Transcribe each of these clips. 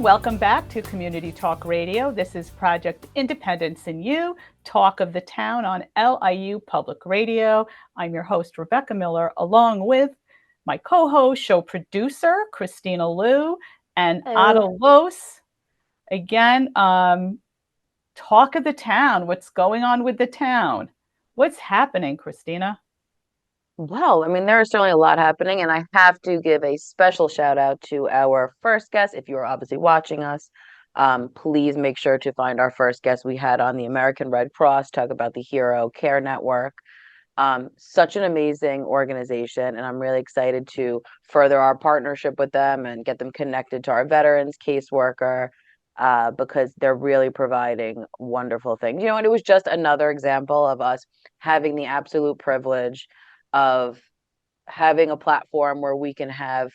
welcome back to Community Talk Radio. This is Project Independence in You, Talk of the Town on LIU Public Radio. I'm your host, Rebecca Miller, along with my co-host, show producer, Kristina Liu, and Otto Los. Again, Talk of the Town. What's going on with the town? What's happening, Kristina? Well, I mean, there is certainly a lot happening, and I have to give a special shout out to our first guest. If you are obviously watching us, please make sure to find our first guest we had on the American Red Cross, talk about the Hero Care Network. Such an amazing organization, and I'm really excited to further our partnership with them and get them connected to our veterans caseworker, because they're really providing wonderful things. And it was just another example of us having the absolute privilege of having a platform where we can have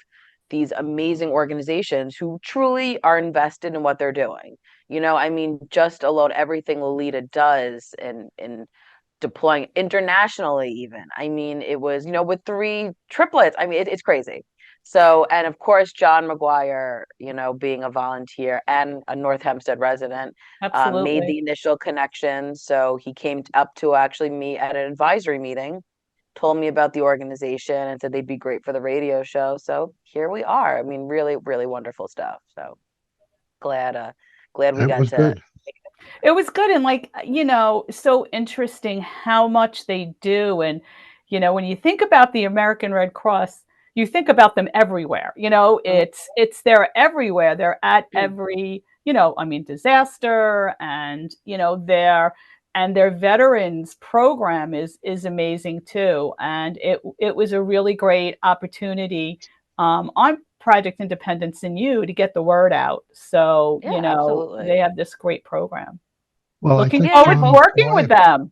these amazing organizations who truly are invested in what they're doing. I mean, just alone everything Lolita does in deploying internationally even. I mean, it was, with 3 triplets. I mean, it's crazy. So, and of course, John McGuire, being a volunteer and a North Hempstead resident, made the initial connection. So he came up to actually meet at an advisory meeting, told me about the organization and said they'd be great for the radio show. So here we are. I mean, really, really wonderful stuff. So glad we got to. Good. It was good. And so interesting how much they do. And, when you think about the American Red Cross, you think about them everywhere. It's they're everywhere. They're at every, disaster, and, their veterans program is amazing too. And it was a really great opportunity on Project Independence in You to get the word out. So, absolutely. they have this great program. Well, Looking forward to working with them.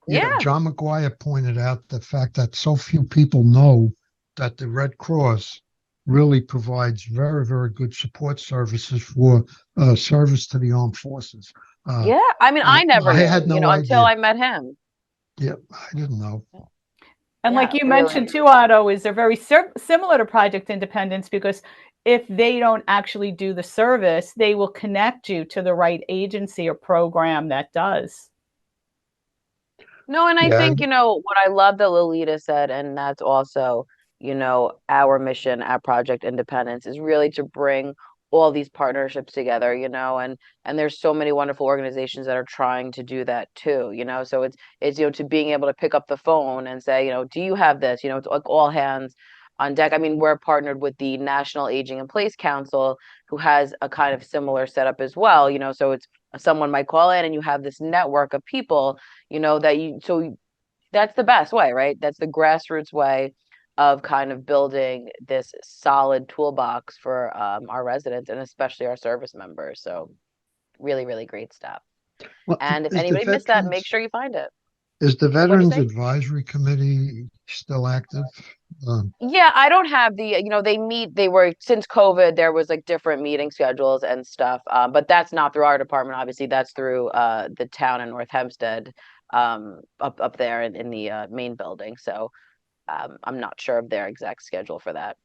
Yeah, John McGuire pointed out the fact that so few people know that the Red Cross really provides very, very good support services for service to the armed forces. I mean, I never knew, had no idea until I met him. Yep, I didn't know. And like you mentioned too, Otto, is they're very similar to Project Independence, because if they don't actually do the service, they will connect you to the right agency or program that does. No, and I think, what I love that Lolita said, and that's also, our mission at Project Independence, is really to bring all these partnerships together, and there's so many wonderful organizations that are trying to do that too, so it's to being able to pick up the phone and say, do you have this? It's like all hands on deck. I mean, we're partnered with the National Aging in Place Council, who has a kind of similar setup as well, so it's someone might call in and you have this network of people, so that's the best way, right? That's the grassroots way of kind of building this solid toolbox for our residents and especially our service members. So really, really great stuff. Well, and if anybody missed that, make sure you find it. Is the Veterans Advisory Committee still active? Yeah, I don't have the, they were, since COVID, there was like different meeting schedules and stuff. But that's not through our department. Obviously, that's through the Town in North Hempstead, up there in the main building. So I'm not sure of their exact schedule for that.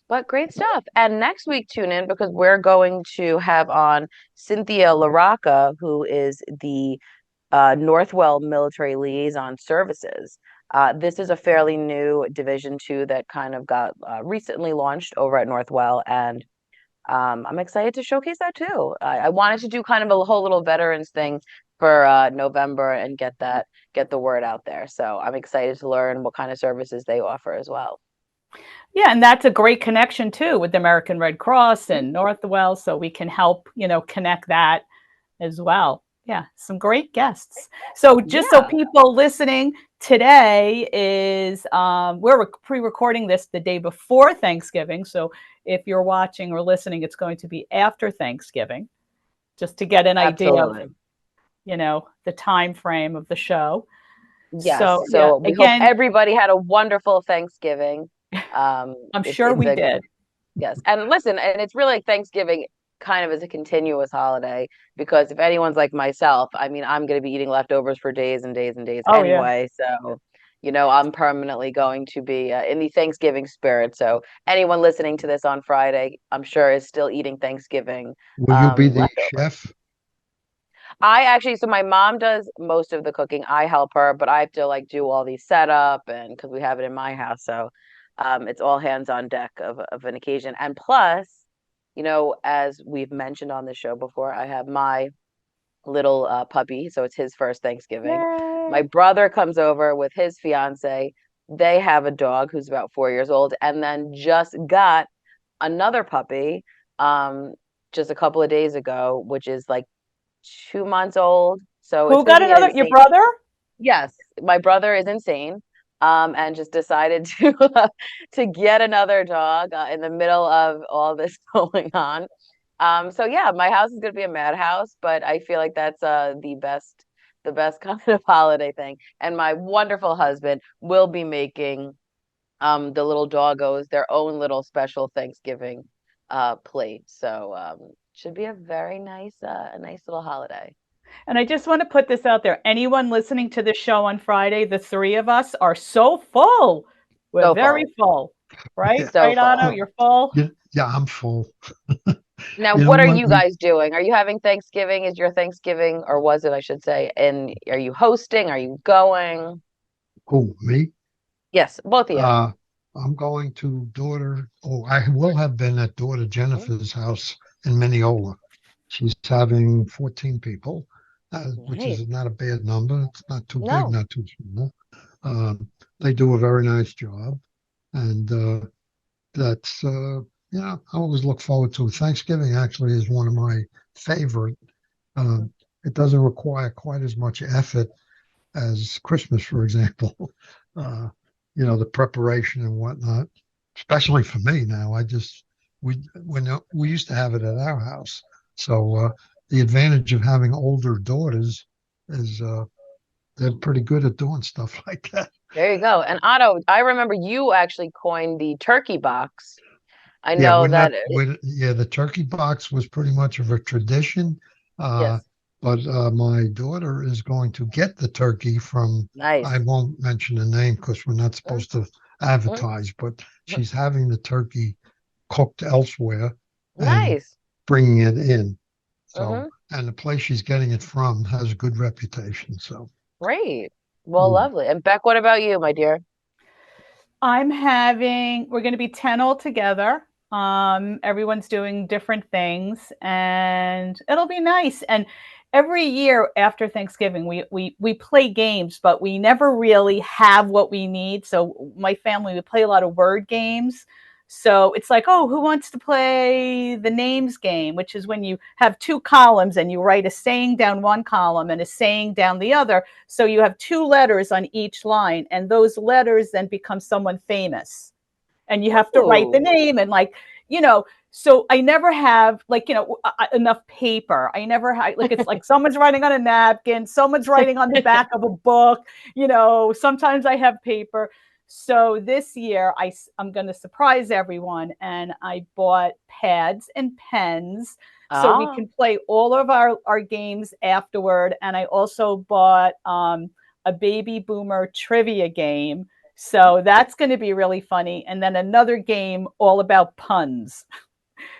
But great stuff. And next week, tune in, because we're going to have on Cynthia LaRocca, who is the Northwell Military Liaison Services. This is a fairly new Division II that kind of got recently launched over at Northwell, and I'm excited to showcase that too. I wanted to do kind of a whole little veterans thing for November and get the word out there. So I'm excited to learn what kind of services they offer as well. Yeah, and that's a great connection too with the American Red Cross and Northwell, so we can help, connect that as well. Yeah, some great guests. So just so people listening, today is we're pre-recording this the day before Thanksgiving. So if you're watching or listening, it's going to be after Thanksgiving, just to get an idea of, the time frame of the show. Yes. So we hope everybody had a wonderful Thanksgiving. I'm sure we did. Yes. And listen, and it's really like Thanksgiving kind of as a continuous holiday, because if anyone's like myself, I mean, I'm going to be eating leftovers for days and days and days anyway. So, I'm permanently going to be in the Thanksgiving spirit. So anyone listening to this on Friday, I'm sure is still eating Thanksgiving Will you be the leftovers. chef? So my mom does most of the cooking. I help her, but I have to like do all the setup and because we have it in my house. So it's all hands on deck of an occasion. And plus, as we've mentioned on the show before, I have my little puppy. So it's his first Thanksgiving. My Yay. brother comes over with his fiance. They have a dog who's about 4 years old and then just got another puppy just a couple of days ago, which is like 2 months old. So it's Who going to got be an another? Your insane. brother? Yes, my brother is insane, and just decided to to get another dog in the middle of all this going on. So yeah, my house is going to be a madhouse, but I feel like that's the best kind of holiday thing. And my wonderful husband will be making the little doggos their own little special Thanksgiving plate. So should be a nice little holiday. And I just want to put this out there. Anyone listening to this show on Friday, the three of us are so full. We're So very full, full. Right? Yeah, so Right, Otto? full. yeah, You're full? yeah, I'm full. Now, You know what are what? you guys doing? Are you having Thanksgiving? Is your Thanksgiving, or was it, I should say, and are you hosting? Are you going? Oh, me? Yes, both of you. Uh, I'm going to I will have been at daughter Mm, Jennifer's house in Mineola. She's having 14 people, which nice. is not a bad number. It's not too big, No. not too small. They do a very nice job. And that's, I always look forward to it. Thanksgiving actually is one of my favorite. Um, it doesn't require quite as much effort as Christmas, for example. Uh, the preparation and whatnot, especially for me now. We used to have it at our house. So the advantage of having older daughters is they're pretty good at doing stuff like that. There you go. And Otto, I remember you actually coined the turkey box. I Yeah, know we're not. that. Yeah, the turkey box was pretty much of a tradition. Uh, Yes, but my daughter is going to get the turkey from, I nice. won't mention the name because we're not Mm, supposed to mm, advertise, but mm. she's having the turkey cooked elsewhere and Nice. bringing it in. So, Hmm. and the place she's getting it from has a good reputation. So, Great. Well, mm, lovely. And Beck, what about you, my dear? We're going to be 10 altogether. Everyone's doing different things and it'll be nice. And every year after Thanksgiving, we play games, but we never really have what we need. So my family, we play a lot of word games. So it's like, oh, who wants to play the names game, which is when you have two columns and you write a saying down one column and a saying down the other. So you have two letters on each line, and those letters then become someone famous. And you have to write the Ooh. name and you know, so I never have enough paper. I never have like it's like someone's writing on a napkin, someone's writing on the back of a book. Sometimes I have paper. So this year I'm going to surprise everyone, and I bought pads and pens so we Ah. can play all of our games afterward. And I also bought a baby boomer trivia game, so that's going to be really funny. And then another game all about puns.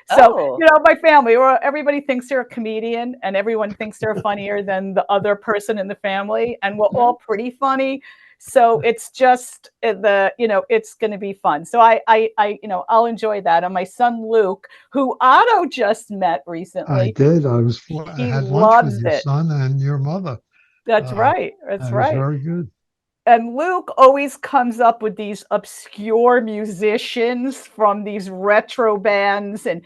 So, Oh. my family, or everybody thinks they're a comedian and everyone thinks they're funnier than the other person in the family. And we're all Mhm. pretty funny. So it's just it's going to be fun. So I'll enjoy that. And my son, Luke, who Otto just met I recently, did. I he had lunch with loves your it. son and your mother. That's Uh, right. That's it was right. very good. And Luke always comes up with these obscure musicians from these retro bands, and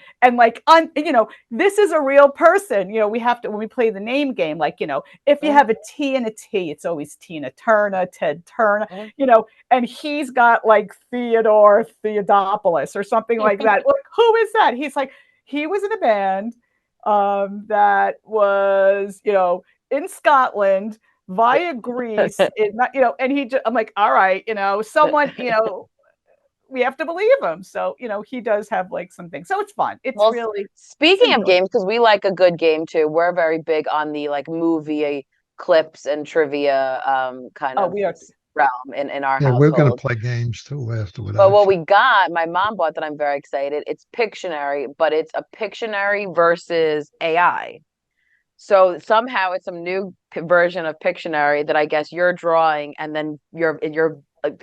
this is a real person. We have to, when we play the name game, if you Mhm. have a T and a T, it's always Tina Turner, Ted Turner, Mhm. and he's got like Theodore Theodopoulos or something like that. Like, who is that? He's like, he was in a band that was, in Scotland via Greece. And I'm like, all right, someone, we have to believe him. So, he does have like some things. So it's fun. It's Well, really, it's speaking of enjoyable. games, because we like a good game too, we're very big on the like movie clips and trivia kind Oh, of we are. realm in our Yeah, we're going to household. play games too afterward, But what actually. we got, my mom bought that I'm very excited. It's Pictionary, but it's a Pictionary versus AI. So somehow it's some new version of Pictionary that I guess you're drawing, and then your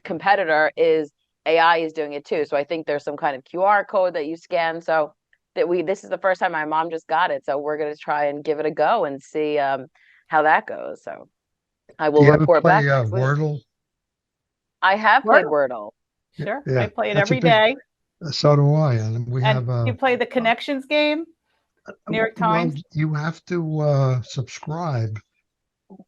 competitor is AI is doing it too. So I think there's some kind of QR code that you scan. So that we this is the first time my mom just got it, so we're gonna try and give it a go and see how that goes. So I Do will you ever report play back next week. Wordle? I have played Wordle. Wordle. Sure. I Yeah, play it that's a every big. day. So do I, and we And have you play the connections game, New York well, Times. you have to subscribe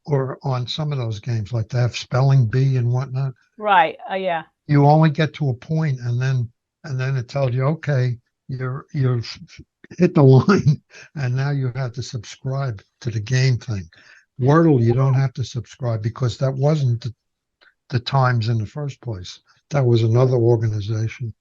or on some of those games, like they have spelling bee and whatnot. Right. Yeah. You only get to a point, and then it tells you, okay, you're hit the line, and now you have to subscribe to the game thing. Wordle, you don't have to subscribe because that wasn't the Times in the first place. That was another organization.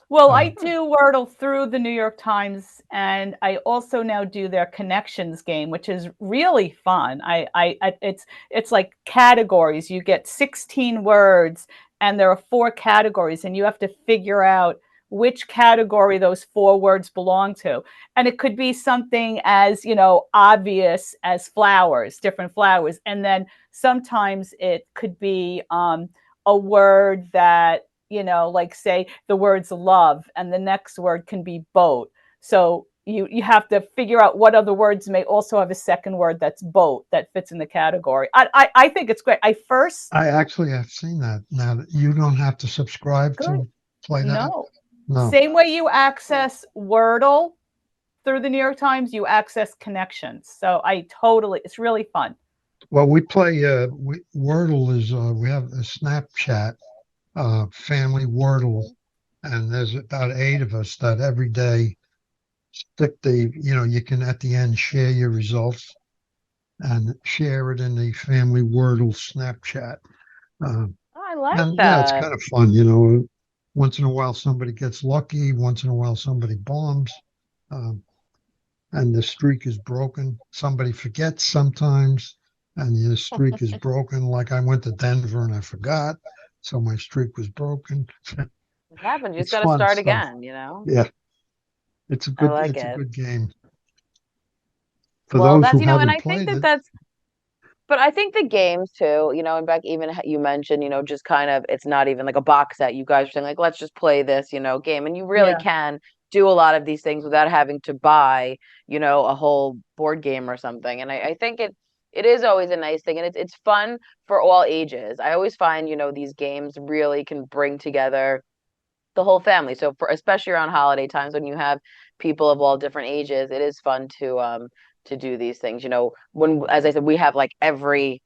Well, I Uh, do Wordle through the New York Times, and I also now do their connections game, which is really fun. It's like categories. You get 16 words, and there are four categories, and you have to figure out which category those four words belong to. And it could be something as, obvious as flowers, different flowers, and then sometimes it could be a word that like say the words love and the next word can be boat. So you have to figure out what other words may also have a second word that's boat that fits in the category. I think it's great. I first I actually have seen that now that you don't have to subscribe good. to play that. No. No. Same way you access Wordle through the New York Times, you access connections. So it's really fun. Well, we play Wordle is we have a Snapchat family Wordle, and there's about 8 of us that every day stick you can at the end share your results and share it in the family Wordle Snapchat. Uh, Oh, I like and yeah, it's that. kind of fun, Once in a while somebody gets lucky, once in a while somebody bombs, um, and the streak is broken. Somebody forgets sometimes, and the streak is broken. Like I went to Denver and I forgot, so my streak was broken. It happens. You just It's got to fun start stuff. again. Yeah, I like it's a it. good game for Well, those that's, who and haven't I think played it. but I think the games too, and back even you mentioned, just kind of, it's not even like a box set. You guys are saying like, let's just play this, game. And you really Yeah. can do a lot of these things without having to buy, a whole board game or something. And I think it is always a nice thing. And it's fun for all ages. I always find, these games really can bring together the whole family. So for especially around holiday times when you have people of all different ages, it is fun to do these things. When as I said, we have like every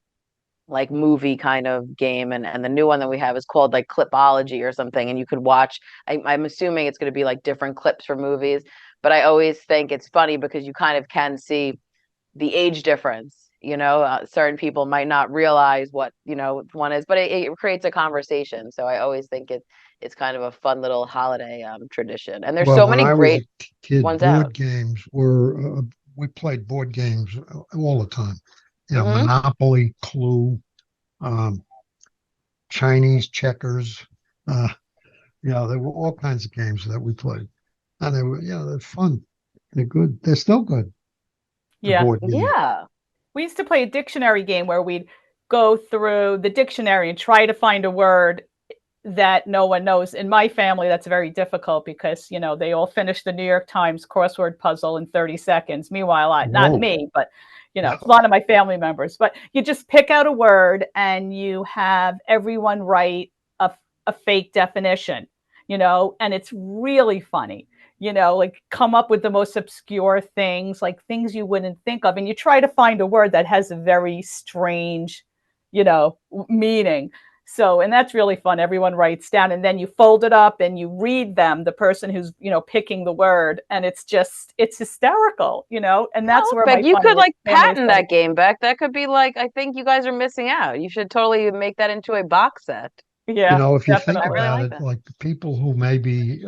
like movie kind of game, and the new one that we have is called like Clipology or something, and you could watch. I'm assuming it's going to be like different clips for movies, but I always think it's funny because you kind of can see the age difference. Certain people might not realize what one is, but it creates a conversation. So I always think it's kind of a fun little holiday tradition. And there's Well, so when many I was great a kid, ones out. board games were we played board games all the time. Hmm. Monopoly, Clue, um, Chinese checkers. Uh, there were all kinds of games that we played, and they're fun. They're good. They're still good. The Yeah. board games. Yeah. We used to play a dictionary game where we'd go through the dictionary and try to find a word that no one knows. In my family, that's very difficult because, they all finish the New York Times crossword puzzle in 30 seconds. Meanwhile, not Whoa. me, but, a lot of my family members. But you just pick out a word and you have everyone write a fake definition, and it's really funny. Like come up with the most obscure things, like things you wouldn't think of. And you try to find a word that has a very strange, meaning. So, and that's really fun. Everyone writes down and then you fold it up and you read them, the person who's, picking the word. And it's hysterical, and that's Oh, where Beck, my you funny could like family is patent funny. that game, Beck. That could be like, I think you guys are missing out. You should totally make that into a box set. Yeah, If you think I definitely. really about like it, that. like the people who may be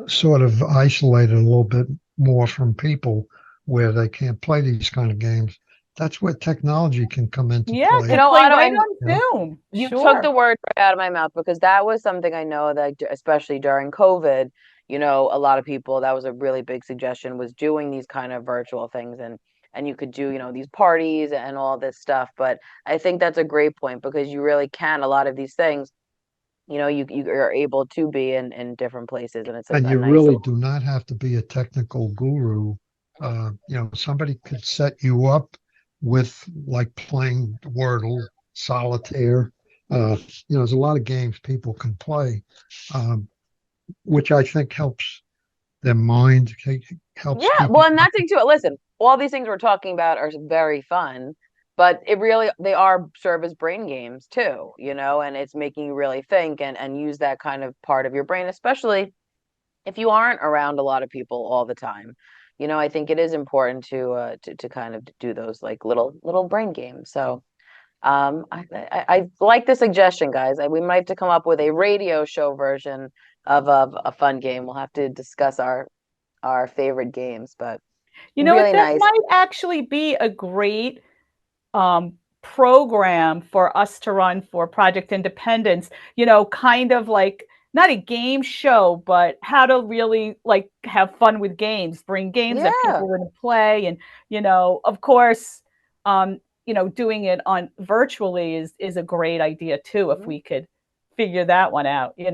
sort of isolated a little bit more from people where they can't play these kind of games, that's where technology can come into Yeah, play. could play Otto, right on Zoom. you took the Sure. word right out of my mouth, because that was something I know that, especially during COVID, a lot of people, that was a really big suggestion, was doing these kind of virtual things, and you could do, these parties and all this stuff. But I think that's a great point, because you really can, a lot of these things, you are able to be in different places, and it's And a you nice really little. do not have to be a technical guru. Somebody could set you up with like playing Wordle, solitaire. There's a lot of games people can play, um, which I think helps their mind, helps Yeah, keep you. well, and that thing too. Listen, all these things we're talking about are very fun, but they are serve as brain games too, and it's making you really think and use that kind of part of your brain, especially if you aren't around a lot of people all the time. I think it is important to kind of do those like little brain games. So I like the suggestion, guys. We might have to come up with a radio show version of a fun game. We'll have to discuss our favorite games, but You know what? really That nice. might actually be a great um, program for us to run for Project Independence, kind of like not a game show, but how to really like have fun with games, bring games that Yeah. people would play. And, of course, doing it on virtually is a great idea too, if Mhm. we could figure that one out, Yeah,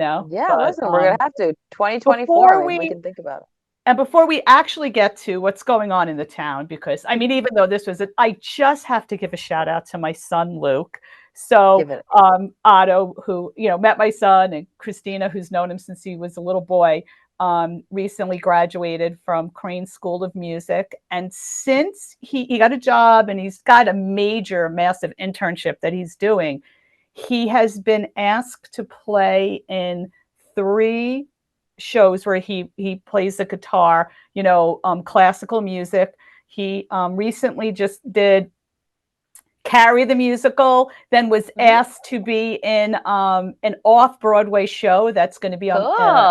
but listen, we're gonna have to 2024. before Maybe we we can think about it. and before we actually get to what's going on in the town, because I mean, Mhm. even though this was it, I just have to give a shout out to my son Luke. So Give it. Otto, who met my son, and Kristina, who's known him since he was a little boy, recently graduated from Crane School of Music, and since he got a job and he's got a major, massive internship that he's doing, he has been asked to play in 3 shows where he plays the guitar, classical music. He recently just did Carrie the musical, then was Mhm. asked to be in an off-Broadway show that's going to be on, I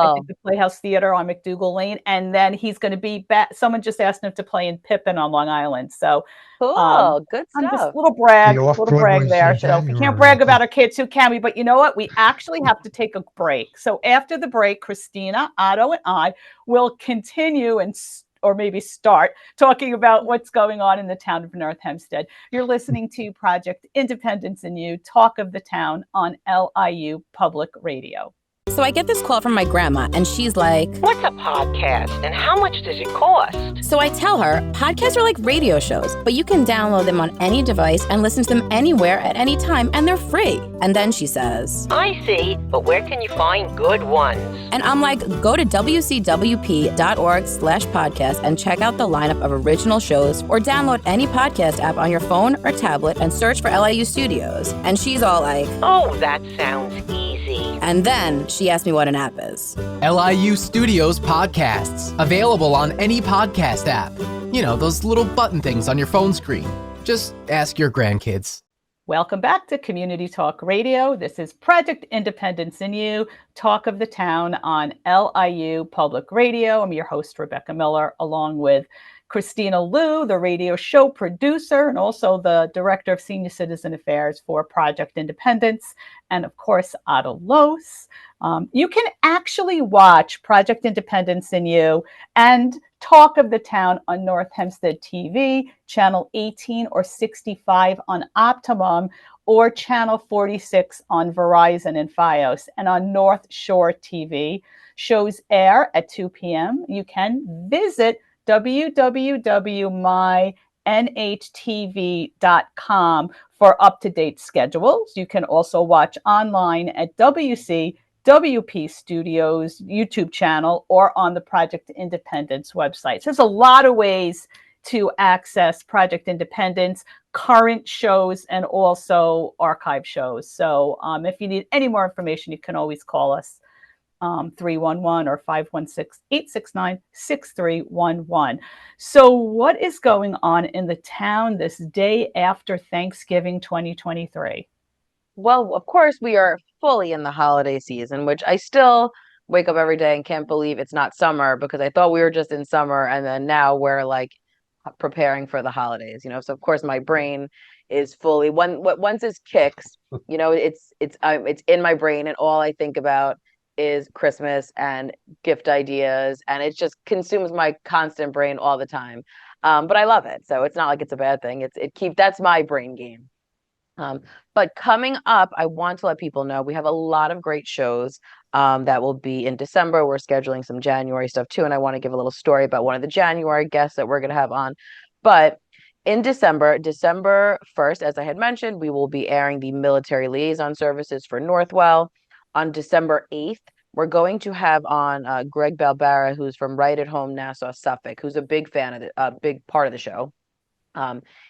think, Cool. the Playhouse Theater on McDougal Lane, and then he's going to be back. Someone just asked him to play in Pippin on Long Island, so um, Cool. Good I'm just stuff. The little off brag Broadway's there. in So if we can't January, I brag about think. our kids, who can we? But you know what? We actually have to take a break. So after the break, Kristina, Otto, and I will continue or maybe start talking about what's going on in the town of North Hempstead. You're listening to Project Independence and You, Talk of the Town on LIU Public Radio. So I get this call from my grandma, and she's like, "What's a podcast and how much does it cost?" So I tell her, podcasts are like radio shows, but you can download them on any device and listen to them anywhere at any time, and they're free. And then she says, "I see, but where can you find good ones?" And I'm like, go to wcwp.org/podcast and check out the lineup of original shows, or download any podcast app on your phone or tablet and search for LIU Studios. And she's all like, "Oh, that sounds easy." And then she asked me what an app is. LIU Studios podcasts, available on any podcast app. Those little button things on your phone screen. Just ask your grandkids. Welcome back to Community Talk Radio. This is Project Independence in You, Talk of the Town on LIU Public Radio. I'm your host, Rebecca Miller, along with Christina Liu, the radio show producer and also the Director of Senior Citizen Affairs for Project Independence, and of course, Otto Los. You can actually watch Project Independence in You and Talk of the Town on North Hempstead TV, channel 18 or 65 on Optimum, or channel 46 on Verizon and Fios. And on North Shore TV, shows air at 2 p.m. You can visit www.mynhtv.com for up-to-date schedules. You can also watch online at WP Studios YouTube channel or on the Project Independence website. So there's a lot of ways to access Project Independence, current shows, and also archive shows. So if you need any more information, you can always call us 311 or 516-869-6311. So what is going on in the town this day after Thanksgiving 2023? Well, of course, we are fully in the holiday season, which I still wake up every day and can't believe it's not summer, because I thought we were just in summer, and then now we're like preparing for the holidays. So of course my brain is fully once this kicks, it's in my brain, and all I think about is Christmas and gift ideas, and it just consumes my constant brain all the time. But I love it, so it's not like it's a bad thing. That's my brain game. But coming up, I want to let people know we have a lot of great shows that will be in December. We're scheduling some January stuff too, and I want to give a little story about one of the January guests that we're going to have on. But in December 1st, as I had mentioned, we will be airing the military liaison services for Northwell. On December 8th, we're going to have on Greg Balbara, who's from Right at Home Nassau, Suffolk, who's a big fan of a big part of the show.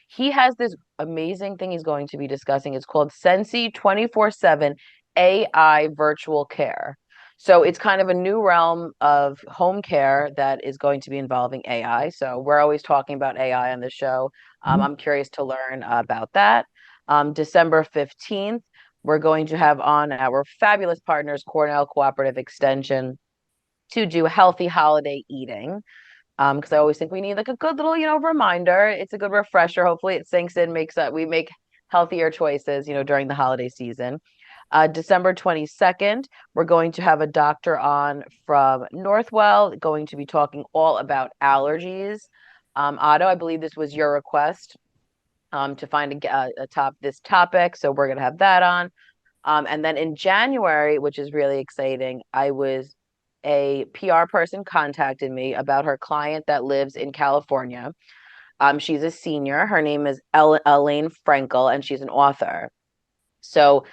He has this amazing thing he's going to be discussing. It's called Sensi 24/7 AI virtual care. So it's kind of a new realm of home care that is going to be involving AI. So we're always talking about AI on the show. I'm curious to learn about that. December 15th, we're going to have on our fabulous partners, Cornell Cooperative Extension, to do healthy holiday eating. Because I always think we need like a good little, reminder. It's a good refresher. Hopefully it sinks in, we make healthier choices, during the holiday season. December 22nd, we're going to have a doctor on from Northwell, going to be talking all about allergies. Otto, I believe this was your request to find this topic. So we're going to have that on. And then in January, which is really exciting, a PR person contacted me about her client that lives in California. She's a senior. Her name is Elaine Frankel, and she's an author. So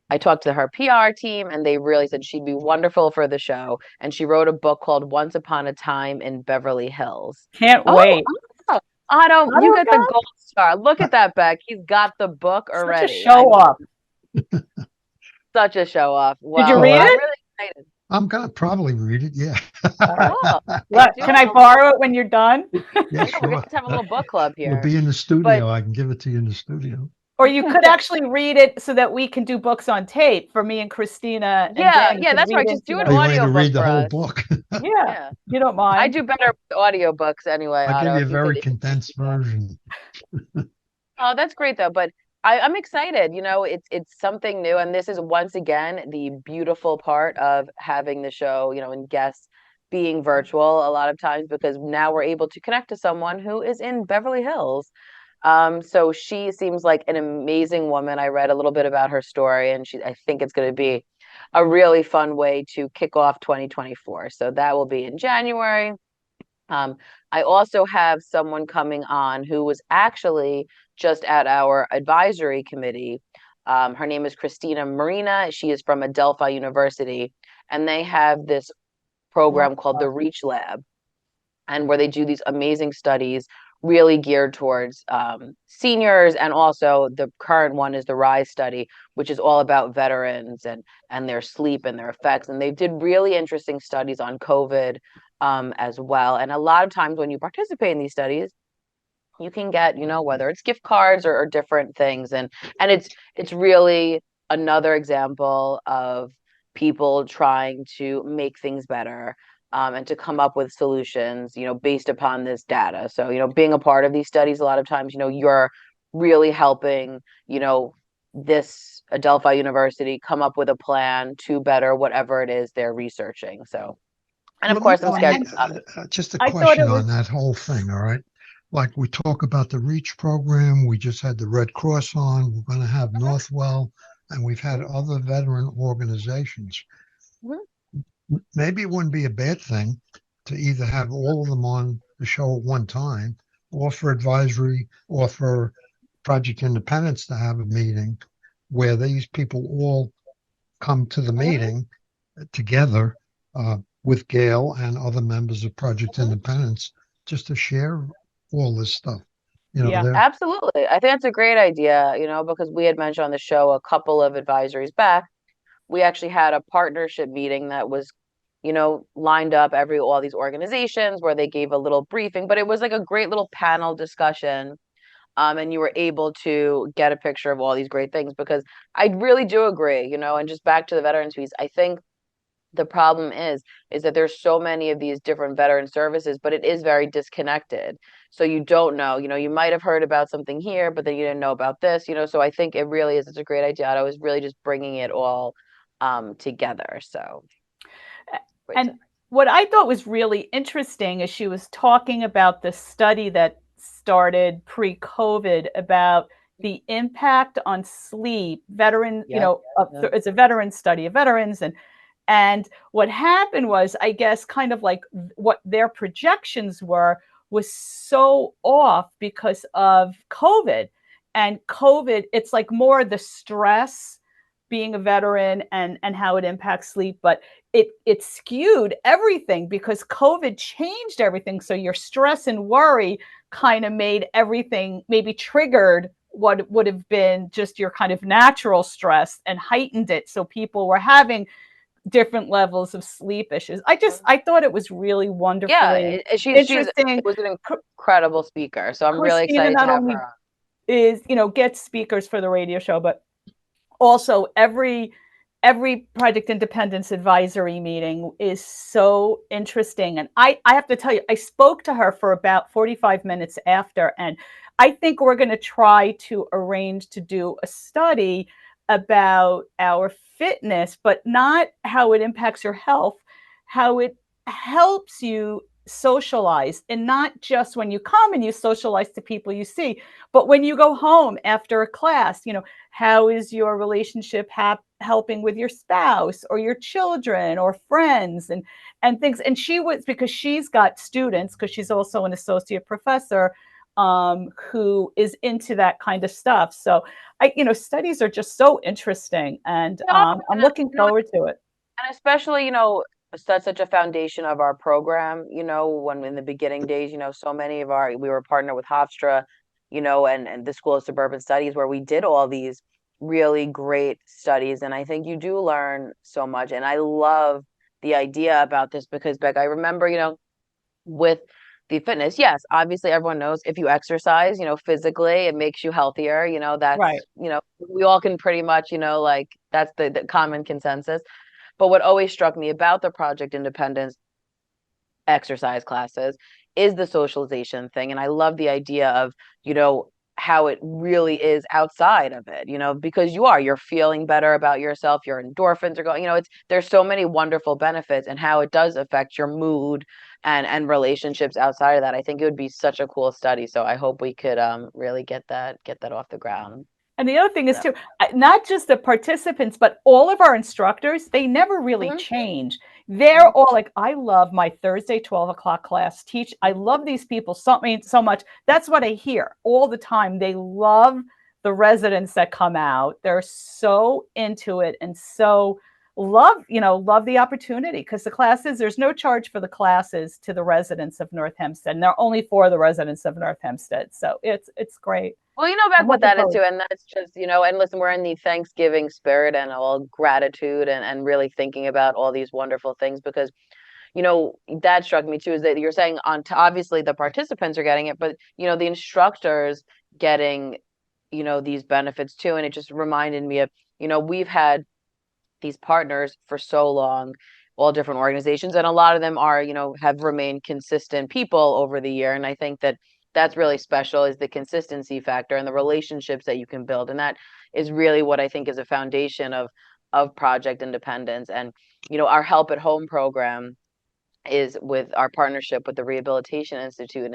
I talked to her PR team, and they really said she'd be wonderful for the show. And she wrote a book called Once Upon a Time in Beverly Hills. Can't wait. Otto, you Otto get the gold star. Look at that, Beck. He's got the book already. Such a show off. Such a show off. Wow. Did you read I'm it? really excited. I'm gonna probably read it. Yeah. Oh, Can I borrow it when you're done? Yeah, we're sure. going to have a little book club here. We'll be in the studio. I can give it to you in the studio. Or you could actually read it so that we can do books on tape for me and Kristina. And Dan, that's right. Just do an Oh, you want me audio to book read the for whole us. book? Yeah, you don't mind. I do better with audiobooks anyway. I'll Otto, give you a if very could- condensed version. Oh, that's great though. But I'm excited. It's something new, and this is once again the beautiful part of having the show, and guests being virtual a lot of times, because now we're able to connect to someone who is in Beverly Hills. So she seems like an amazing woman. I read a little bit about her story, and I think it's going to be a really fun way to kick off 2024. So that will be in January. I also have someone coming on who was actually just at our advisory committee. Her name is Kristina Marina. She is from Adelphi University, and they have this program called the Reach Lab, and where they do these amazing studies really geared towards seniors. And also the current one is the RISE study, which is all about veterans and their sleep and their effects. And they did really interesting studies on COVID as well. And a lot of times when you participate in these studies, you can get, whether it's gift cards or different things. And it's really another example of people trying to make things better. And to come up with solutions, based upon this data. So, being a part of these studies, a lot of times, you're really helping, this Adelphi University come up with a plan to better whatever it is they're researching. So, and of course, I'm scared. Just a I thought question it was- on that whole thing. All right. Like we talk about the REACH program, we just had the Red Cross on, we're going to have Northwell, and we've had other veteran organizations. Maybe it wouldn't be a bad thing to either have all of them on the show at one time, or for advisory, or for Project Independence to have a meeting where these people all come to the meeting together with Gail and other members of Project Independence, just to share all this stuff. Absolutely. I think that's a great idea, because we had mentioned on the show a couple of advisories back. We actually had a partnership meeting that was, lined up all these organizations where they gave a little briefing, but it was like a great little panel discussion. And you were able to get a picture of all these great things, because I really do agree, and just back to the veterans piece, I think The problem is that there's so many of these different veteran services, but it is very disconnected. So you don't know, you might have heard about something here, but then you didn't know about this, so I think it really is, it's a great idea. I was really just bringing it all together. So great And stuff. what I thought was really interesting is she was talking about the study that started pre-COVID about the impact on sleep. Veteran, Yep. Yeah. it's a veteran study of veterans, and what happened was, I guess, kind of like what their projections were was so off because of COVID. And COVID, it's like more the stress being a veteran and how it impacts sleep, but it skewed everything because COVID changed everything. So your stress and worry kind of made everything, maybe triggered what would have been just your kind of natural stress and heightened it. So people were having different levels of sleep issues. I thought it was really Yeah, wonderfully she's interesting. it was an incredible speaker. So I'm really Kristina excited to not have only her on. is, gets speakers for the radio show, but also every Project Independence advisory meeting is so interesting. And I have to tell you, I spoke to her for about 45 minutes after, and I think we're going to try to arrange to do a study about our fitness, but not how it impacts your health, how it helps you socialize, and not just when you come and you socialize to people you see, but when you go home after a class, how is your relationship helping with your spouse or your children or friends and things. And she was, because she's got students, because she's also an associate professor, who is into that kind of stuff. So studies are just so interesting, and No, I'm looking forward to it. and especially, such a foundation of our program, when in the beginning days, so many of we were partnered with Hofstra, and the School of Suburban Studies, where we did all these really great studies. And I think you do learn so much. And I love the idea about this because, Beck, I remember, with the fitness, yes, obviously everyone knows if you exercise, physically, it makes you healthier. Right. We all can pretty much, like that's the common consensus. But what always struck me about the Project Independence exercise classes is the socialization thing. And I love the idea of, how it really is outside of it, because you're feeling better about yourself, your endorphins are going, there's so many wonderful benefits, and how it does affect your mood and relationships outside of that. I think it would be such a cool study. So I hope we could really get that off the ground. And the other thing is So. too, not just the participants, but all of our instructors, they never really Mhm. change. They're all like, I love my Thursday 12 o'clock class. I love these people so much. That's what I hear all the time. They love the residents that come out. They're so into it and so love the opportunity, because the classes, there's no charge for the classes to the residents of North Hempstead. And they're only for the residents of North Hempstead. So it's great. Well, back I'm what looking that is forward. too, and that's just, and listen, we're in the Thanksgiving spirit and all gratitude and really thinking about all these wonderful things because, that struck me too, is that you're saying obviously the participants are getting it, but, the instructors getting, these benefits too. And it just reminded me of, we've had these partners for so long, all different organizations, and a lot of them are, have remained consistent people over the year. And I think that that's really special, is the consistency factor and the relationships that you can build. And that is really what I think is a foundation of Project Independence. And, our Help at Home program is with our partnership with the Rehabilitation Institute,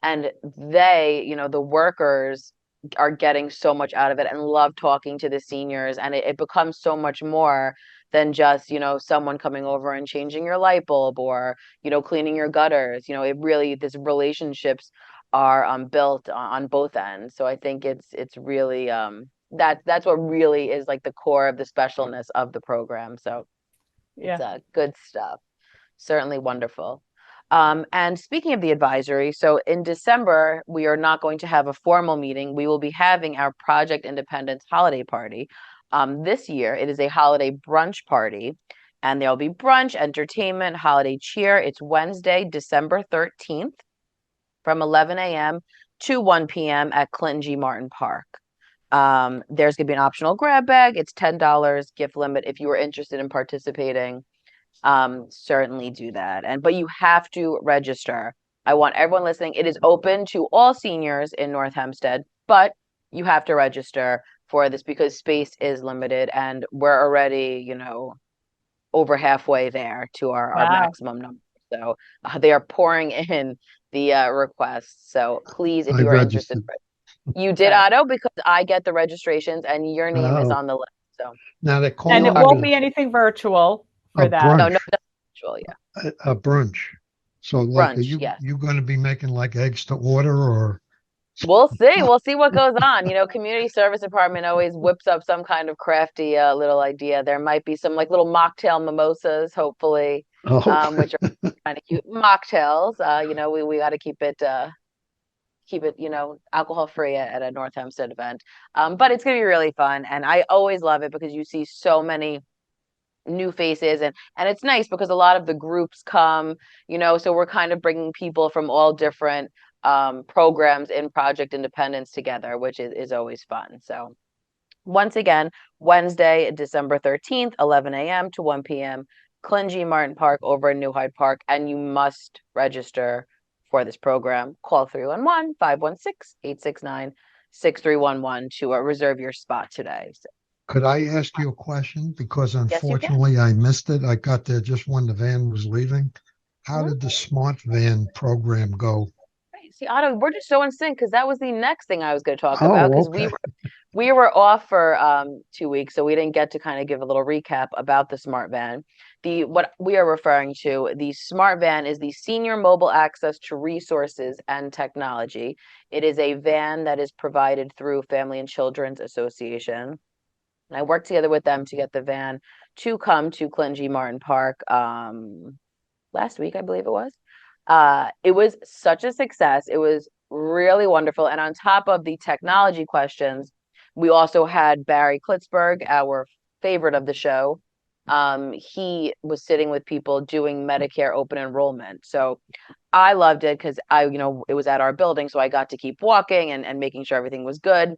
and they, the workers are getting so much out of it and love talking to the seniors, and it becomes so much more than just, someone coming over and changing your light bulb or, cleaning your gutters. It really, these relationships are built on both ends. So I think it's really that's what really is like the core of the specialness of the program. So it's Yeah. good stuff. Certainly wonderful. And speaking of the advisory, so in December, we are not going to have a formal meeting. We will be having our Project Independence holiday party. This year, it is a holiday brunch party, and there'll be brunch, entertainment, holiday cheer. It's Wednesday, December 13th from 11 a.m. to 1 p.m. at Clinton G. Martin Park. There's going to be an optional grab bag. It's $10 gift limit if you are interested in participating. certainly do that. But you have to register. I want everyone listening. It is open to all seniors in North Hempstead, but you have to register for this because space is limited and we're already, over halfway there to our Wow. maximum number. So they are pouring in the requests. So please, if I you are interested, registered. you did, Okay. Otto, because I get the registrations and your name is Oh, on the list. So now they're And it calling won't it be anything virtual a for that. no, brunch, no, that's virtual, yeah. a brunch. So, like, are Brunch, yes. you going to be making like eggs to order or? We'll see. We'll see what goes on. Community service department always whips up some kind of crafty little idea. There might be some like little mocktail mimosas, hopefully, Oh, which are kind of cute mocktails. We got to keep it, alcohol free at a North Hempstead event. But it's gonna be really fun, and I always love it because you see so many new faces, and it's nice because a lot of the groups come, so we're kind of bringing people from all different programs in Project Independence together, which is always fun. So once again, Wednesday, December 13th, 11 a.m. to 1 p.m., Clingy Martin Park over in New Hyde Park, and you must register for this program. Call 311-516-869-6311 to reserve your spot today. So, could I ask you a question? Because yes, you can. unfortunately I missed it. I got there just when the van was leaving. How Mhm. did the smart van program go? Right. See, Otto, we're just so in sync because that was the next thing I was going to talk about Oh, because okay. we were off for 2 weeks, so we didn't get to kind of give a little recap about the smart van. What we are referring to, the smart van is the senior mobile access to resources and technology. It is a van that is provided through Family and Children's Association. And I worked together with them to get the van to come to Clingy Martin Park last week, I believe it was. It was such a success. It was really wonderful. And on top of the technology questions, we also had Barry Klitzberg, our favorite of the show. He was sitting with people doing Medicare open enrollment. So I loved it because it was at our building. So I got to keep walking and making sure everything was good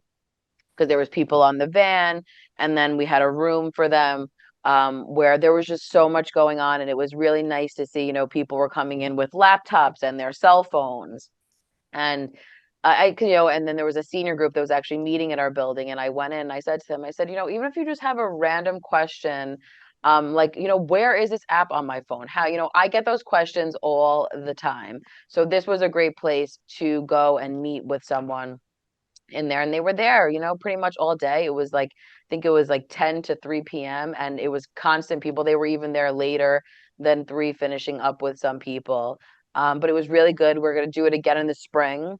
because there was people on the van. And then we had a room for them where there was just so much going on. And it was really nice to see, people were coming in with laptops and their cell phones. And and then there was a senior group that was actually meeting at our building. And I went in and I said to them, I said, even if you just have a random question, like, where is this app on my phone? How, I get those questions all the time. So this was a great place to go and meet with someone in there, and they were there, pretty much all day. It was like, I think it was like 10 to 3 p.m. and it was constant people. They were even there later than 3, finishing up with some people. But it was really good. We're going to do it again in the spring.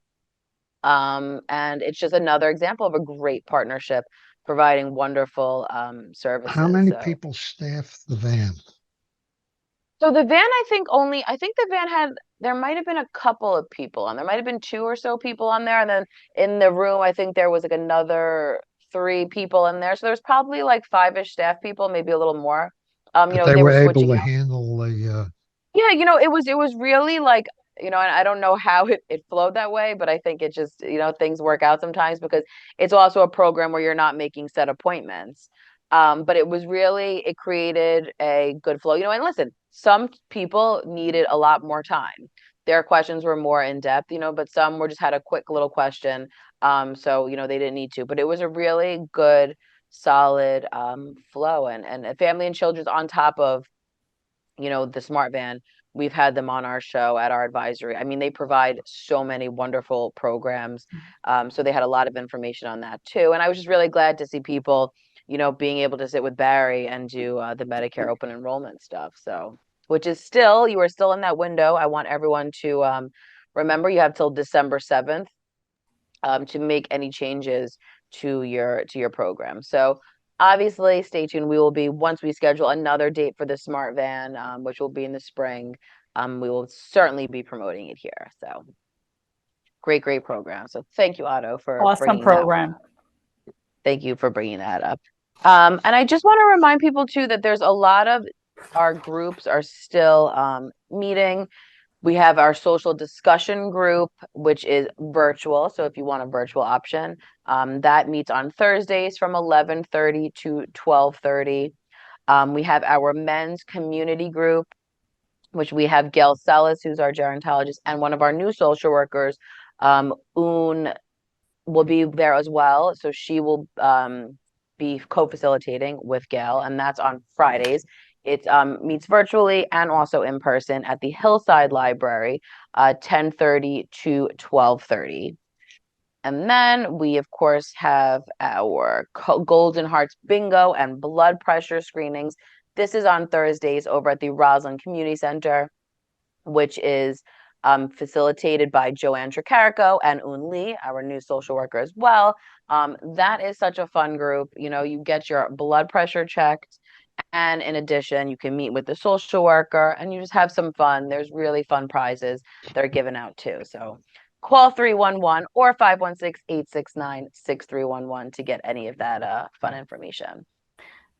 And it's just another example of a great partnership providing wonderful How services. many So people staff the van? the van, I think the van had, there might have been a couple of people on there. Might have been 2 or so people on there. And then in the room, I think there was like another 3 people in there. So there's probably like 5-ish staff people, maybe a little more. But they They were were able switching to out. handle the, Yeah, it was really like, and I don't know how it flowed that way, but I think it just, things work out sometimes because it's also a program where you're not making set appointments. But it created a good flow, and listen, some people needed a lot more time. Their questions were more in depth, but some were just had a quick little question. So, they didn't need to, but it was a really good, solid flow, and Family and Children's on top of the smart van. We've had them on our show at our advisory. I mean, they provide so many wonderful programs. So they had a lot of information on that too. And I was just really glad to see people, being able to sit with Barry and do the Medicare open enrollment stuff. So, which is still, you are still in that window. I want everyone to remember you have till December 7th to make any changes to your program. So obviously, stay tuned. We will be, once we schedule another date for the smart van, which will be in the spring. We will certainly be promoting it here. So great program. So thank you, Otto, for Awesome bringing that. program. Thank you for bringing that up. And I just want to remind people too that there's a lot of our groups are still meeting. We have our social discussion group, which is virtual. So if you want a virtual option, that meets on Thursdays from 11:30 to 12:30. We have our men's community group, which we have Gail Sellis, who's our gerontologist, and one of our new social workers, Un, will be there as well. So she will be co-facilitating with Gail, and that's on Fridays. It meets virtually and also in person at the Hillside Library, 10:30 to 12:30. And then we, of course, have our Golden Hearts Bingo and blood pressure screenings. This is on Thursdays over at the Roslyn Community Center, which is facilitated by Joanne Tricarico and Un Lee, our new social worker as well. That is such a fun group. You get your blood pressure checked. And in addition, you can meet with the social worker and you just have some fun. There's really fun prizes that are given out too. So call 311 or 516-869-6311 to get any of that fun information.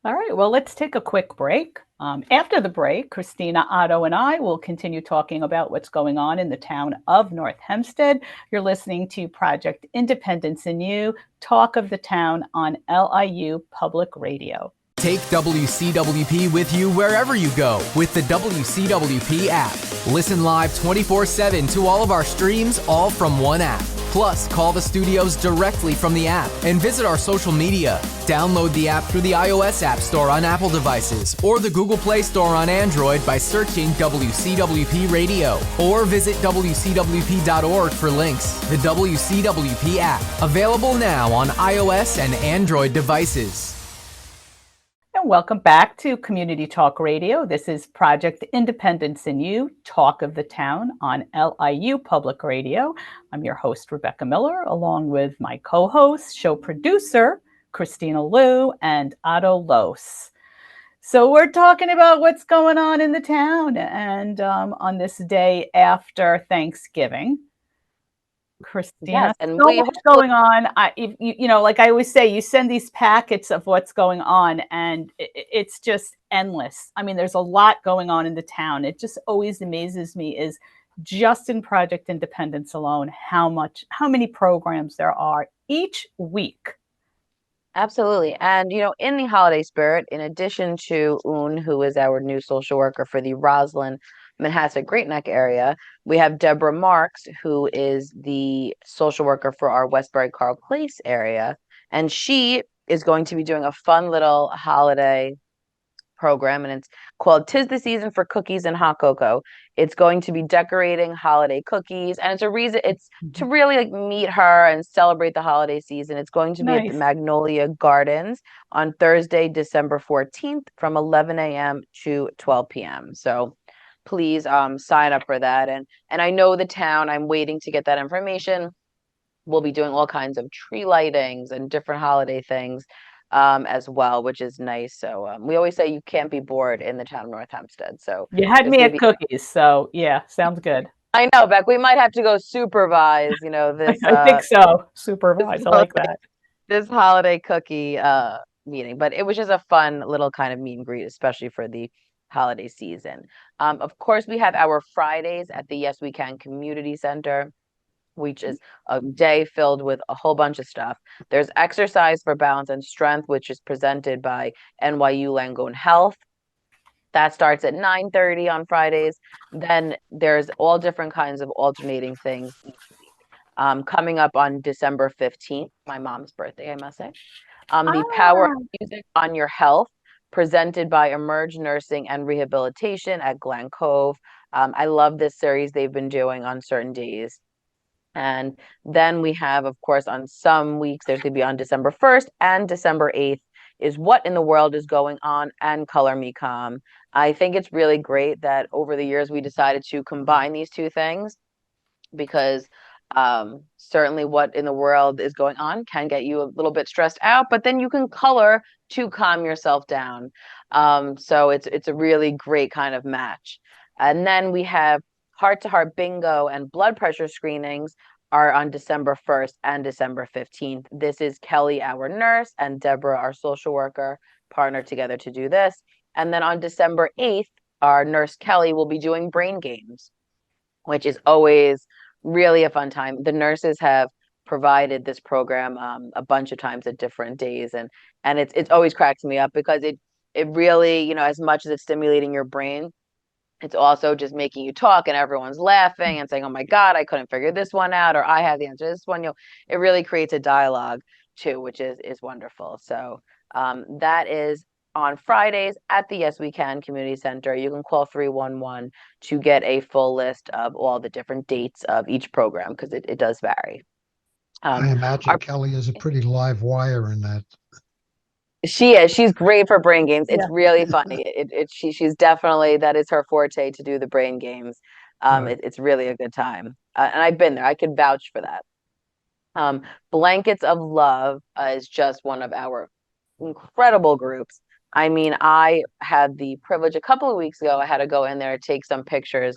All right, well, let's take a quick break. After the break, Kristina, Otto, and I will continue talking about what's going on in the town of North Hempstead. You're listening to Project Independence in You, Talk of the Town on LIU Public Radio. Take WCWP with you wherever you go with the WCWP app. Listen live 24/7 to all of our streams, all from one app. Plus, call the studios directly from the app and visit our social media. Download the app through the iOS App Store on Apple devices or the Google Play Store on Android by searching WCWP Radio, or visit WCWP.org for links. The WCWP app, available now on iOS and Android devices. And welcome back to Community Talk Radio. This is Project Independence in You, Talk of the Town on LIU Public Radio. I'm your host, Rebecca Miller, along with my co-host, show producer, Christina Liu, and Otto Los. So we're talking about what's going on in the town, and on this day after Thanksgiving. Kristina, yes, and so much going on. Like I always say, you send these packets of what's going on, and it's just endless. I mean, there's a lot going on in the town. It just always amazes me is just in Project Independence alone, how many programs there are each week. Absolutely. And, in the holiday spirit, in addition to Un, who is our new social worker for the Roslyn, Manhasset, Great Neck area, we have Deborah Marks, who is the social worker for our Westbury Carl Place area. And she is going to be doing a fun little holiday program, and it's called 'Tis the Season for Cookies and Hot Cocoa. It's going to be decorating holiday cookies, and it's to really meet her and celebrate the holiday season. It's going to be at the Magnolia Gardens on Thursday, December 14th from 11 a.m. to 12 p.m. So please sign up for that. And I know the town, I'm waiting to get that information. We'll be doing all kinds of tree lightings and different holiday things as well, which is nice. So we always say you can't be bored in the town of North Hempstead. So you had me at cookies, so yeah, sounds good. I know, Beck. We might have to go supervise, this. I think so. Supervise. I like that. This holiday cookie meeting, but it was just a fun little kind of meet and greet, especially for the holiday season. Of course, we have our Fridays at the Yes We Can Community Center, which is a day filled with a whole bunch of stuff. There's exercise for balance and strength, which is presented by NYU Langone Health. That starts at 9:30 on Fridays. Then there's all different kinds of alternating things each week. Coming up on December 15th, my mom's birthday, I must say. The Power of Music on Your Health, presented by Emerge Nursing and Rehabilitation at Glen Cove. I love this series they've been doing on certain days. And then we have, of course, on some weeks, there's going to be on December 1st and December 8th is What in the World is Going On and Color Me Calm. I think it's really great that over the years we decided to combine these two things, because certainly what in the world is going on can get you a little bit stressed out, but then you can color to calm yourself down. So it's a really great kind of match. And then we have heart-to-heart bingo and blood pressure screenings are on December 1st and December 15th. This is Kelly, our nurse, and Deborah, our social worker, partnered together to do this. And then on December 8th, our nurse Kelly will be doing brain games, which is always really a fun time. The nurses have provided this program a bunch of times at different days, and it's always cracks me up because it really, as much as it's stimulating your brain, it's also just making you talk and everyone's laughing and saying, oh my God, I couldn't figure this one out, or I have the answer to this one. It really creates a dialogue too, which is wonderful. So that is on Fridays at the Yes We Can Community Center. You can call 311 to get a full list of all the different dates of each program, because it does vary. I imagine Kelly is a pretty live wire in that. She is. She's great for brain games. It's Yeah. really funny. She's definitely, that is her forte, to do the brain games. Right. It's really a good time. And I've been there. I could vouch for that. Blankets of Love is just one of our incredible groups. I mean, I had the privilege a couple of weeks ago, I had to go in there, take some pictures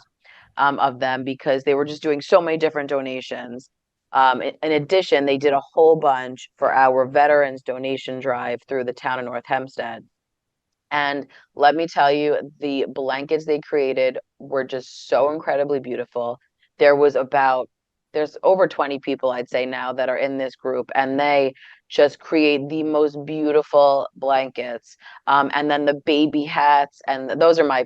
of them, because they were just doing so many different donations. In addition, they did a whole bunch for our veterans donation drive through the Town of North Hempstead. And let me tell you, the blankets they created were just so incredibly beautiful. There's over 20 people, I'd say now, that are in this group, and they just create the most beautiful blankets. And then the baby hats, and those are my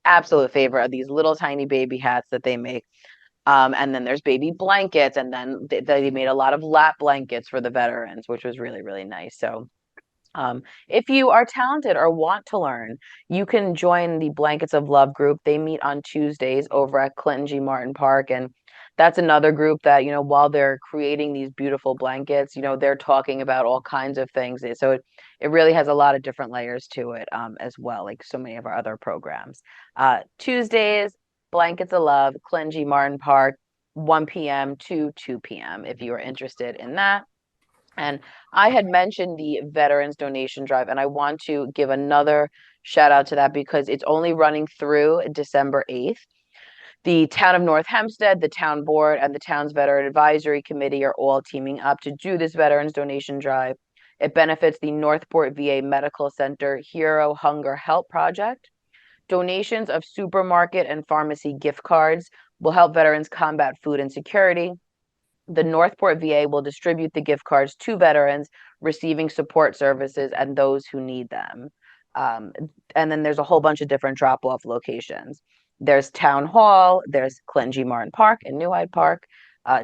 absolute favorite, of these little tiny baby hats that they make. And then there's baby blankets, and then they made a lot of lap blankets for the veterans, which was really, really nice. So if you are talented or want to learn, you can join the Blankets of Love group. They meet on Tuesdays over at Clinton G. Martin Park. And that's another group that, while they're creating these beautiful blankets, they're talking about all kinds of things. So it really has a lot of different layers to it as well, like so many of our other programs. Tuesdays, Blankets of Love, Clinton G. Martin Park, 1 p.m. to 2 p.m. if you are interested in that. And I had mentioned the Veterans Donation Drive, and I want to give another shout out to that, because it's only running through December 8th. The Town of North Hempstead, the Town Board, and the Town's Veteran Advisory Committee are all teaming up to do this Veterans Donation Drive. It benefits the Northport VA Medical Center Hero Hunger Help Project. Donations of supermarket and pharmacy gift cards will help veterans combat food insecurity. The Northport VA will distribute the gift cards to veterans receiving support services and those who need them. And then there's a whole bunch of different drop-off locations. There's Town Hall, there's Clinton G. Martin Park in New Hyde Park,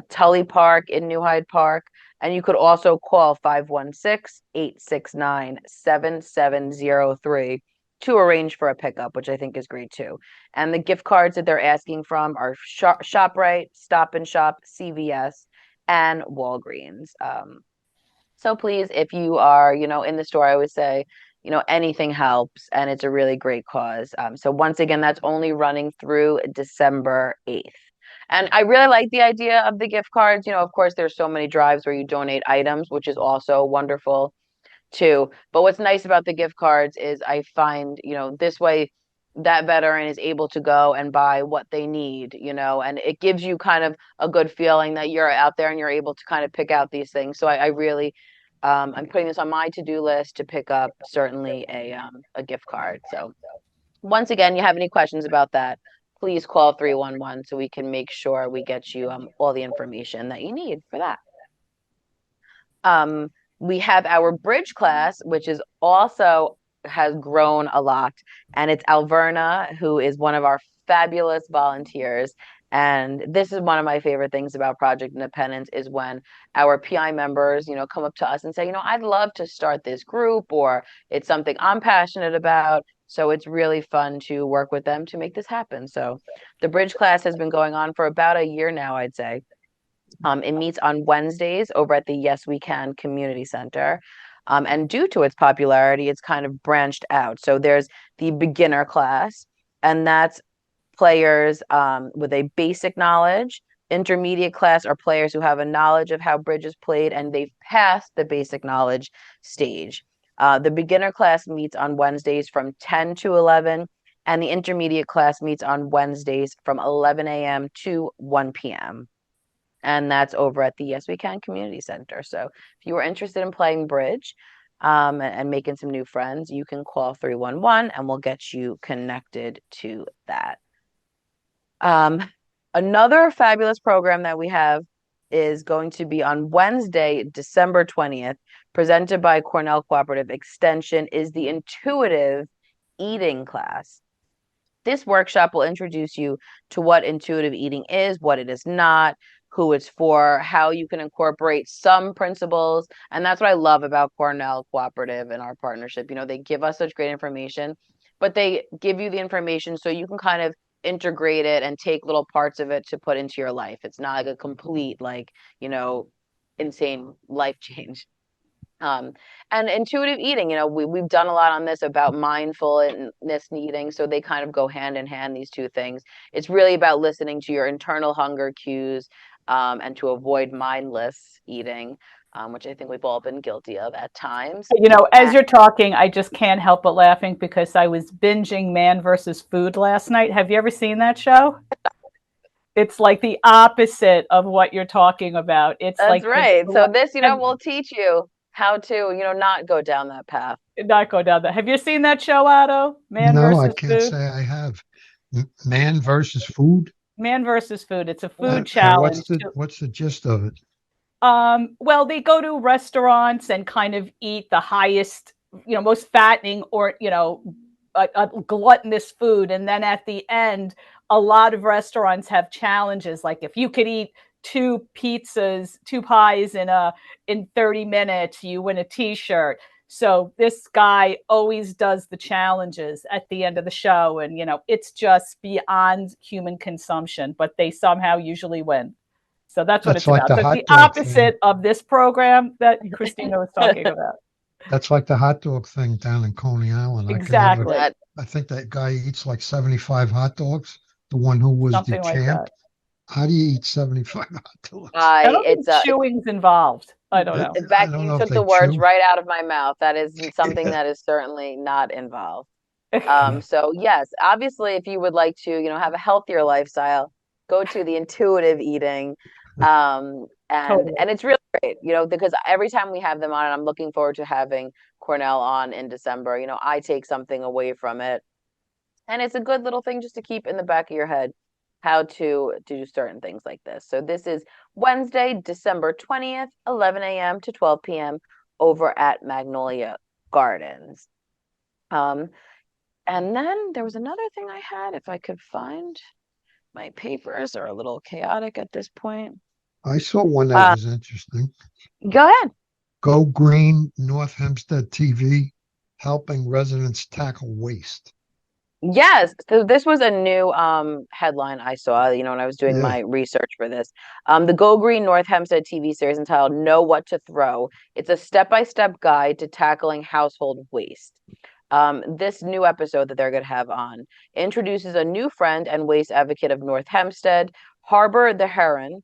Tully Park in New Hyde Park, and you could also call 516-869-7703 to arrange for a pickup, which I think is great too. And the gift cards that they're asking from are ShopRite, Stop and Shop, CVS, and Walgreens. So please, if you are, in the store, I always say, anything helps, and it's a really great cause. So once again, that's only running through December 8th. And I really like the idea of the gift cards. Of course, there's so many drives where you donate items, which is also wonderful too. But what's nice about the gift cards is I find, this way that veteran is able to go and buy what they need, and it gives you kind of a good feeling that you're out there and you're able to kind of pick out these things. So I really, I'm putting this on my to-do list to pick up certainly a gift card. So once again, you have any questions about that, please call 311 so we can make sure we get you all the information that you need for that. We have our bridge class, which is also has grown a lot, and it's Alverna, who is one of our fabulous volunteers. And this is one of my favorite things about Project Independence, is when our PI members, come up to us and say, I'd love to start this group, or it's something I'm passionate about. So it's really fun to work with them to make this happen. So the bridge class has been going on for about a year now, I'd say. It meets on Wednesdays over at the Yes We Can Community Center. And due to its popularity, it's kind of branched out. So there's the beginner class, and that's players with a basic knowledge. Intermediate class are players who have a knowledge of how bridge is played, and they've passed the basic knowledge stage. The beginner class meets on Wednesdays from 10 to 11, and the intermediate class meets on Wednesdays from 11 a.m. to 1 p.m. And that's over at the Yes We Can Community Center. So if you are interested in playing bridge and making some new friends, you can call 311 and we'll get you connected to that. Another fabulous program that we have is going to be on Wednesday, December 20th, presented by Cornell Cooperative Extension, is the intuitive eating class. This workshop will introduce you to what intuitive eating is, what it is not, who it's for, how you can incorporate some principles. And that's what I love about Cornell Cooperative and our partnership. You know, they give us such great information, but they give you the information so you can kind of integrate it and take little parts of it to put into your life. It's not like a complete, like, you know, insane life change. And intuitive eating, you know, we've done a lot on this about mindfulness and eating. So they kind of go hand in hand, these two things. It's really about listening to your internal hunger cues, and to avoid mindless eating, which I think we've all been guilty of at times. You know, as you're talking, I just can't help but laughing because I was binging Man versus Food last night. Have you ever seen that show? It's like the opposite of what you're talking about. It's That's like right. So this, you know, and will teach you how to, you know, not go down that path. not go down that. Have you seen that show, Otto? Man No, I versus can't Food? say I have. Man versus food. Man versus Food. It's a food And challenge. what's the gist of it? Well, they go to restaurants and kind of eat the highest, you know, most fattening or, you know, a gluttonous food. And then at the end, a lot of restaurants have challenges. Like if you could eat two pizzas, two pies in 30 minutes, you win a t-shirt. So this guy always does the challenges at the end of the show. And, you know, it's just beyond human consumption, but they somehow usually win. So that's what That's it's like about. the So it's hot the dog thing. opposite of this program that Kristina was talking about. That's like the hot dog thing down in Coney Island. Exactly. I think that guy eats like 75 hot dogs, the one who was the Something like champ. that. How do you eat 75 hot dogs? I don't think It's chewing's involved. I don't know. I Becky, don't you know if took they the words chew. right out of my mouth. That is something Yeah. that is certainly not involved. Yeah. So yes, obviously, if you would like to, you know, have a healthier lifestyle, go to the intuitive eating. Totally. And it's really great, you know, because every time we have them on, and I'm looking forward to having Cornell on in December, you know, I take something away from it. And it's a good little thing just to keep in the back of your head how to do certain things like this. So this is Wednesday, December 20th, 11 a.m. to 12 p.m. over at Magnolia Gardens. Um, and then there was another thing I had, if I could find. My papers are a little chaotic at this point. I saw one that was interesting. Go ahead. Go Green North Hempstead TV, helping residents tackle waste. Yes, so this was a new headline I saw, you know, when I was doing Yeah. my research for this. The Go Green North Hempstead TV series entitled Know What to Throw. It's a step-by-step guide to tackling household waste. This new episode that they're going to have on introduces a new friend and waste advocate of North Hempstead, Harbor the Heron,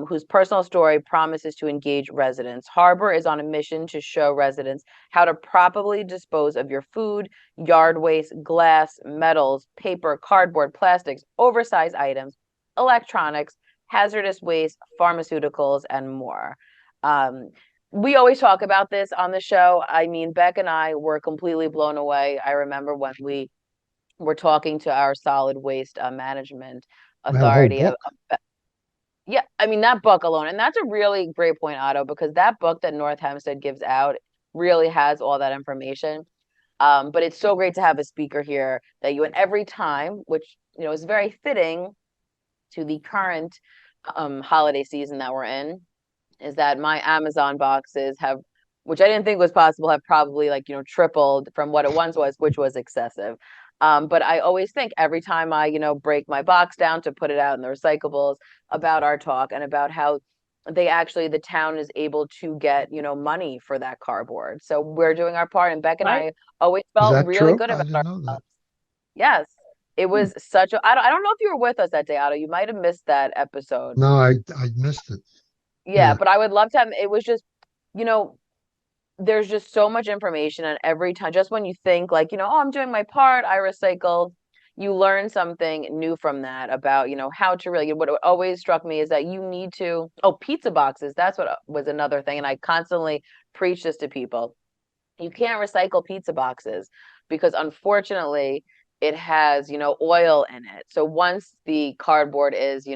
whose personal story promises to engage residents. Harbor is on a mission to show residents how to properly dispose of your food, yard waste, glass, metals, paper, cardboard, plastics, oversized items, electronics, hazardous waste, pharmaceuticals, and more. We always talk about this on the show. I mean, Beck and I were completely blown away. I remember when we were talking to our solid waste management We have a whole authority. book. Yeah, I mean, that book alone, and that's a really great point, Otto, because that book that North Hempstead gives out really has all that information. But it's so great to have a speaker here that you, and every time, which, you know, is very fitting to the current holiday season that we're in, is that my Amazon boxes have, which I didn't think was possible, have probably, like, you know, tripled from what it once was, which was excessive. But I always think every time I, you know, break my box down to put it out in the recyclables, about our talk and about how the town is able to get, you know, money for that cardboard. So we're doing our part, and Beck and Right? I always Is felt that really true? good I about didn't know that. ourselves. Yes. It was such a, I don't know if you were with us that day, Otto. You might have missed that episode. No, I missed it. Yeah, Yeah. but I would love to have, it was just, you know, there's just so much information, and every time, just when you think like, you know, oh, I'm doing my part, I recycle, you learn something new from that about, you know, how to really, what always struck me is that you need to, oh, pizza boxes, that's what was another thing. And I constantly preach this to people. You can't recycle pizza boxes because unfortunately, it has, oil in it. So once the cardboard is,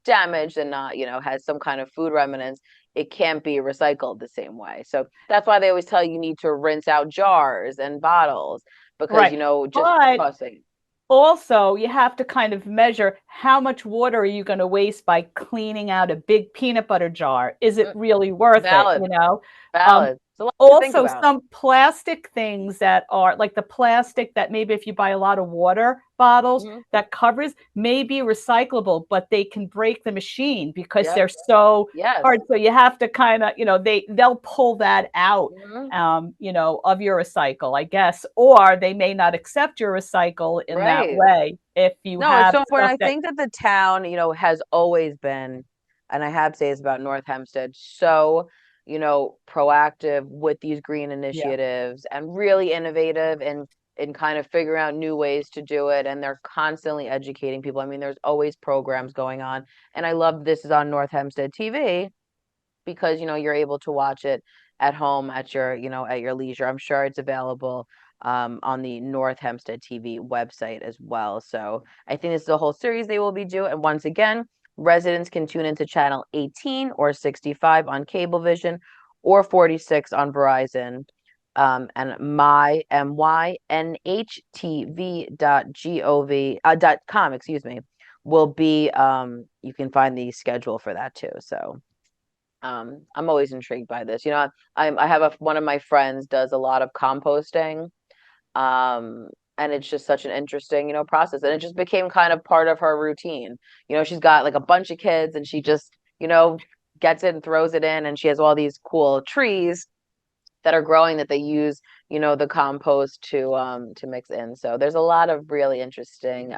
damaged and not, has some kind of food remnants, it can't be recycled the same way. So that's why they always tell you need to rinse out jars and bottles because, Right. just But tossing. also, you have to kind of measure how much water are you going to waste by cleaning out a big peanut butter jar? Is it really worth Valid. it? Um, Valid. It's a lot to think Also, about. some plastic things that are like the plastic that maybe if you buy a lot of water bottles that covers may be recyclable, but they can break the machine because they're so hard. So you have to kind of, they'll pull that out, of your recycle, I guess, or they may not accept your recycle in that way if you have. So when I think that the town, has always been, and I have to say it's about North Hempstead, so proactive with these green initiatives and really innovative and kind of figuring out new ways to do it. And they're constantly educating people. I mean, there's always programs going on. And I love this is on North Hempstead TV because, you're able to watch it at home at your, at your leisure. I'm sure it's available on the North Hempstead TV website as well. So I think this is a whole series they will be doing. And once again, residents can tune into channel 18 or 65 on Cablevision or 46 on Verizon. And mynhtv.com, will be, you can find the schedule for that too. So I'm always intrigued by this. I have one of my friends does a lot of composting. And it's just such an interesting, process. And it just became kind of part of her routine. She's got like a bunch of kids and she just, gets it and throws it in. And she has all these cool trees that are growing that they use, the compost to mix in. So there's a lot of really interesting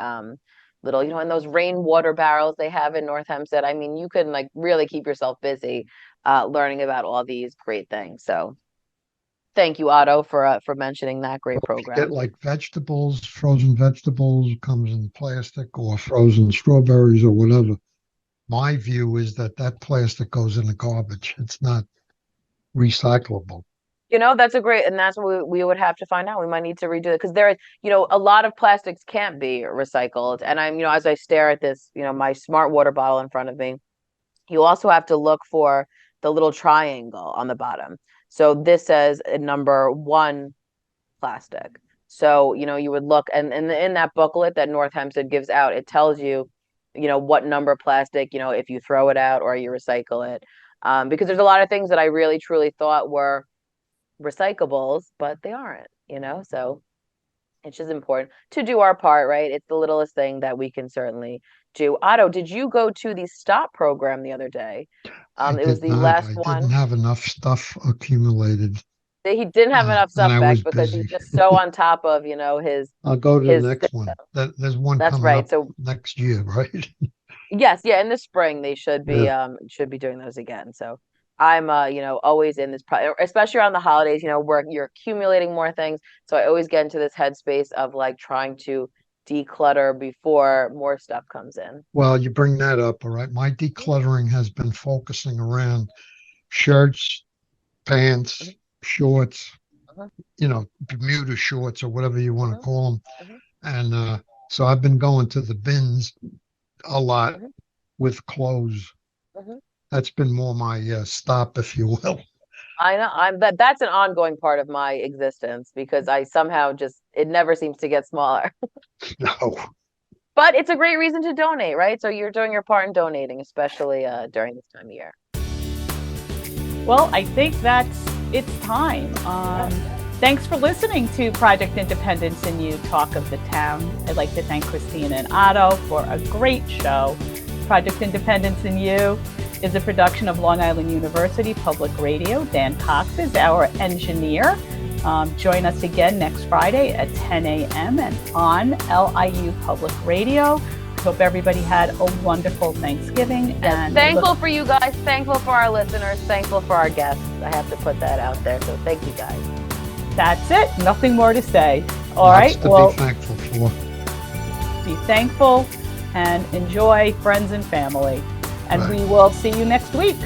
little, in those rainwater barrels they have in North Hempstead. I mean, you can like really keep yourself busy learning about all these great things. So thank you, Otto, for mentioning that great program. Get like vegetables, frozen vegetables comes in plastic or frozen strawberries or whatever. My view is that plastic goes in the garbage. It's not recyclable. That's that's what we would have to find out. We might need to redo it because there, a lot of plastics can't be recycled. And I'm, as I stare at this, my smart water bottle in front of me, you also have to look for the little triangle on the bottom. So this says number 1 plastic. So, you would look and in that booklet that North Hempstead gives out, it tells you, what number plastic, if you throw it out or you recycle it. Because there's a lot of things that I really truly thought were recyclables, but they aren't, so it's just important to do our part, right? It's the littlest thing that we can certainly do. Otto, did you go to the STOP program the other day? It was the last one. I didn't have enough stuff accumulated. He didn't have enough stuff back because he's just so on top of, his. I'll go to the next one. There's one coming up next year, right? Yes, in the spring they should be doing those again. So I'm always in this, especially around the holidays, where you're accumulating more things. So I always get into this headspace of like trying to declutter before more stuff comes in. Well, you bring that up, all right. My decluttering has been focusing around shirts, pants, shorts, Bermuda shorts or whatever you want to call them. And so I've been going to the bins a lot with clothes. That's been more my stop, if you will. I know. That's an ongoing part of my existence because I somehow it never seems to get smaller. No. But it's a great reason to donate, right? So you're doing your part in donating, especially during this time of year. Well, I think it's time. Thanks for listening to Project Independence and You Talk of the Town. I'd like to thank Kristina and Otto for a great show. Project Independence and You is a production of Long Island University Public Radio. Dan Cox is our engineer. Join us again next Friday at 10 a.m. and on LIU Public Radio. Hope everybody had a wonderful Thanksgiving. And thankful for you guys, thankful for our listeners, thankful for our guests. I have to put that out there. So thank you guys. That's it. Nothing more to say. All right. Well, be thankful for. Be thankful and enjoy friends and family. And we will see you next week.